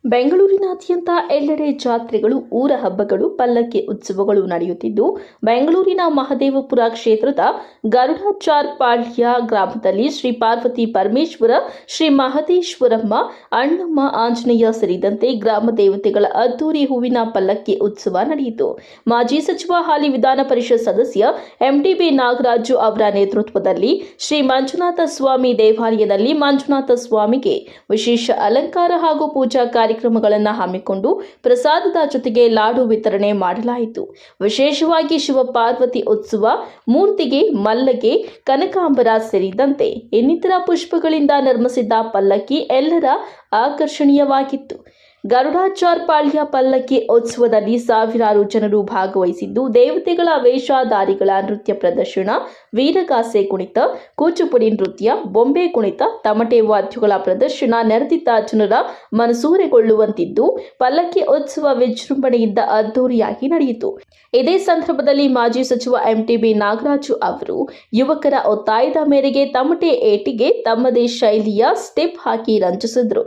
ಬೆಂಗಳೂರಿನಾದ್ಯಂತ ಎಲ್ಲೆಡೆ ಜಾತ್ರೆಗಳು, ಊರ ಹಬ್ಬಗಳು, ಪಲ್ಲಕ್ಕಿ ಉತ್ಸವಗಳು ನಡೆಯುತ್ತಿದ್ದು, ಬೆಂಗಳೂರಿನ ಮಹದೇವಪುರ ಕ್ಷೇತ್ರದ ಗರುಡಾಚಾರ್ಪಾಳ್ಯ ಗ್ರಾಮದಲ್ಲಿ ಶ್ರೀ ಪಾರ್ವತಿ ಪರಮೇಶ್ವರ, ಶ್ರೀ ಮಹದೇಶ್ವರಮ್ಮ, ಅಣ್ಣಮ್ಮ ಆಂಜನೇಯ ಸೇರಿದಂತೆ ಗ್ರಾಮ ದೇವತೆಗಳ ಅದ್ದೂರಿ ಹೂವಿನ ಪಲ್ಲಕ್ಕಿ ಉತ್ಸವ ನಡೆಯಿತು. ಮಾಜಿ ಸಚಿವ ಹಾಲಿ ವಿಧಾನ ಪರಿಷತ್ ಸದಸ್ಯ ಎಂಟಿಬಿ ನಾಗರಾಜು ಅವರ ನೇತೃತ್ವದಲ್ಲಿ ಶ್ರೀ ಮಂಜುನಾಥ ಸ್ವಾಮಿ ದೇವಾಲಯದಲ್ಲಿ ಮಂಜುನಾಥ ಸ್ವಾಮಿಗೆ ವಿಶೇಷ ಅಲಂಕಾರ ಹಾಗೂ ಪೂಜಾ ಕಾರ್ಯಕ್ರಮಗಳನ್ನು ಹಮ್ಮಿಕೊಂಡು ಪ್ರಸಾದದ ಜೊತೆಗೆ ಲಾಡು ವಿತರಣೆ ಮಾಡಲಾಯಿತು. ವಿಶೇಷವಾಗಿ ಶಿವ ಪಾರ್ವತಿ ಉತ್ಸವ ಮೂರ್ತಿಗೆ ಮಲ್ಲಗೆ, ಕನಕಾಂಬರ ಸೇರಿದಂತೆ ಇನ್ನಿತರ ಪುಷ್ಪಗಳಿಂದ ನಿರ್ಮಿಸಿದ್ದ ಪಲ್ಲಕ್ಕಿ ಎಲ್ಲರ ಆಕರ್ಷಣೀಯವಾಗಿತ್ತು. ಗರುಡಾಚಾರ್ಪಾಳ್ಯ ಪಲ್ಲಕ್ಕಿ ಉತ್ಸವದಲ್ಲಿ ಸಾವಿರಾರು ಜನರು ಭಾಗವಹಿಸಿದ್ದು, ದೇವತೆಗಳ ವೇಷಧಾರಿಗಳ ನೃತ್ಯ ಪ್ರದರ್ಶನ, ವೀರಗಾಸೆ ಕುಣಿತ, ಕೂಚುಪುಡಿ ನೃತ್ಯ, ಬೊಂಬೆ ಕುಣಿತ, ತಮಟೆ ವಾದ್ಯಗಳ ಪ್ರದರ್ಶನ ನೆರೆದಿದ್ದ ಜನರ ಮನಸೂರೆಗೊಳ್ಳುವಂತಿದ್ದು, ಪಲ್ಲಕ್ಕಿ ಉತ್ಸವ ವಿಜೃಂಭಣೆಯಿಂದ ಅದ್ದೂರಿಯಾಗಿ ನಡೆಯಿತು. ಇದೇ ಸಂದರ್ಭದಲ್ಲಿ ಮಾಜಿ ಸಚಿವ ಎಂಟಿಬಿ ನಾಗರಾಜು ಅವರು ಯುವಕರ ಒತ್ತಾಯದ ಮೇರೆಗೆ ತಮಟೆ ಏಟಿಗೆ ತಮ್ಮದೇ ಶೈಲಿಯ ಸ್ಟೆಪ್ ಹಾಕಿ ರಂಜಿಸಿದರು.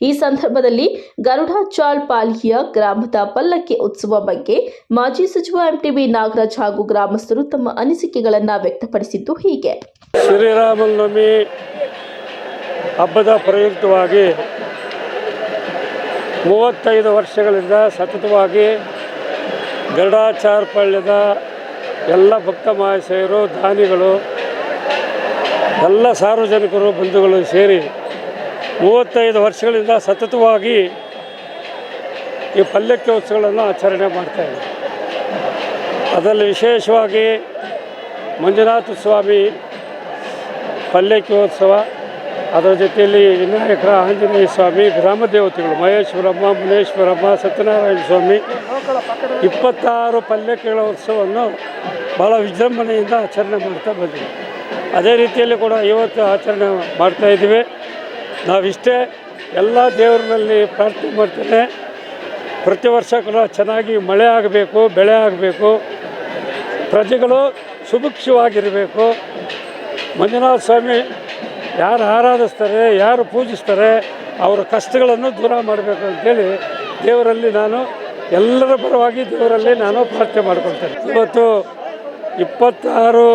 ಈ ಸಂದರ್ಭದಲ್ಲಿ ಗರುಡಾಚಾರ್ಪಾಳ್ಯ ಗ್ರಾಮದ ಪಲ್ಲಕ್ಕಿ ಉತ್ಸವ ಬಗ್ಗೆ ಮಾಜಿ ಸಚಿವ ಎಂಟಿಬಿ ನಾಗರಾಜ್ ಹಾಗೂ ಗ್ರಾಮಸ್ಥರು ತಮ್ಮ ಅನಿಸಿಕೆಗಳನ್ನು ವ್ಯಕ್ತಪಡಿಸಿದ್ದು ಹೀಗೆ. ಶ್ರೀರಾಮನವಮಿ ಹಬ್ಬದ ಪ್ರಯುಕ್ತವಾಗಿ 35 ವರ್ಷಗಳಿಂದ ಸತತವಾಗಿ ಗರುಡಾಚಾರ್ಪಾಳ್ಯದ ಎಲ್ಲ ಭಕ್ತ ಮಹಾಶಯರು, ದಾನಿಗಳು, ಎಲ್ಲ ಸಾರ್ವಜನಿಕರು, ಬಂಧುಗಳು ಸೇರಿ 35 ವರ್ಷಗಳಿಂದ ಸತತವಾಗಿ ಈ ಪಲ್ಲಕ್ಕಿ ಉತ್ಸವಗಳನ್ನು ಆಚರಣೆ ಮಾಡ್ತಾಯಿದ್ದಾರೆ. ಅದರಲ್ಲಿ ವಿಶೇಷವಾಗಿ ಮಂಜುನಾಥ ಸ್ವಾಮಿ ಪಲ್ಲಕ್ಕಿ ಉತ್ಸವ, ಅದರ ಜೊತೆಯಲ್ಲಿ ವಿನಾಯಕರ, ಆಂಜನೇಯ ಸ್ವಾಮಿ, ಗ್ರಾಮ ದೇವತೆಗಳು ಮಹೇಶ್ವರಮ್ಮ, ಮುನೇಶ್ವರಮ್ಮ, ಸತ್ಯನಾರಾಯಣ ಸ್ವಾಮಿ 26 ಪಲ್ಲಕ್ಕಿಗಳ ಉತ್ಸವವನ್ನು ಭಾಳ ವಿಜೃಂಭಣೆಯಿಂದ ಆಚರಣೆ ಮಾಡ್ತಾ ಬಂದಿದೆ. ಅದೇ ರೀತಿಯಲ್ಲಿ ಕೂಡ ಇವತ್ತು ಆಚರಣೆ ಮಾಡ್ತಾಯಿದ್ದೀವಿ. ನಾವಿಷ್ಟೇ ಎಲ್ಲ ದೇವರಲ್ಲಿ ಪ್ರಾರ್ಥನೆ ಮಾಡ್ತೇನೆ, ಪ್ರತಿ ವರ್ಷ ಕೂಡ ಚೆನ್ನಾಗಿ ಮಳೆ ಆಗಬೇಕು, ಬೆಳೆ ಆಗಬೇಕು, ಪ್ರಜೆಗಳು ಸುಭಿಕ್ಷವಾಗಿರಬೇಕು. ಮಂಜುನಾಥ ಸ್ವಾಮಿ ಯಾರು ಆರಾಧಿಸ್ತಾರೆ, ಯಾರು ಪೂಜಿಸ್ತಾರೆ, ಅವರ ಕಷ್ಟಗಳನ್ನು ದೂರ ಮಾಡಬೇಕು ಅಂತೇಳಿ ದೇವರಲ್ಲಿ ನಾನು ಎಲ್ಲರ ಪರವಾಗಿ ದೇವರಲ್ಲಿ ನಾನು ಪ್ರಾರ್ಥನೆ ಮಾಡ್ಕೊಳ್ತೇನೆ. ಇವತ್ತು 26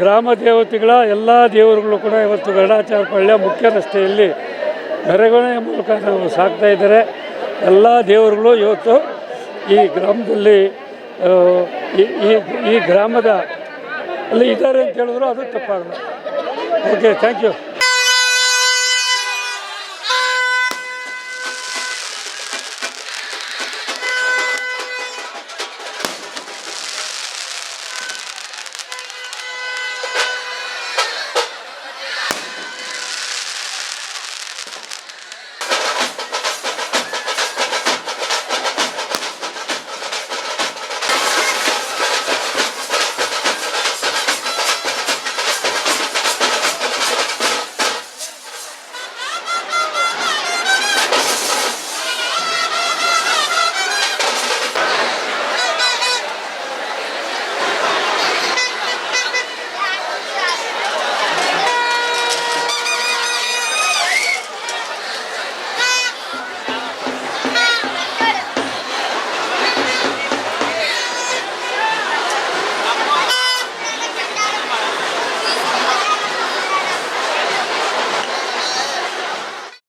ಗ್ರಾಮ ದೇವತೆಗಳ ಎಲ್ಲ ದೇವರುಗಳು ಕೂಡ ಇವತ್ತು ಗರುಡಾಚಾರ್ಪಾಳ್ಯ ಮುಖ್ಯ ರಸ್ತೆಯಲ್ಲಿ ಮೆರವಣಿಗೆ ಮೂಲಕ ನಾವು ಸಾಕ್ತಾ ಇದ್ದಾರೆ. ಎಲ್ಲ ದೇವರುಗಳು ಇವತ್ತು ಈ ಗ್ರಾಮದಲ್ಲಿ ಈ ಗ್ರಾಮದ ಅಲ್ಲಿ ಇದ್ದಾರೆ ಅಂತ ಹೇಳಿದ್ರು ಅದು ತಪ್ಪಾಗಲ್ಲ. Okay, thank you.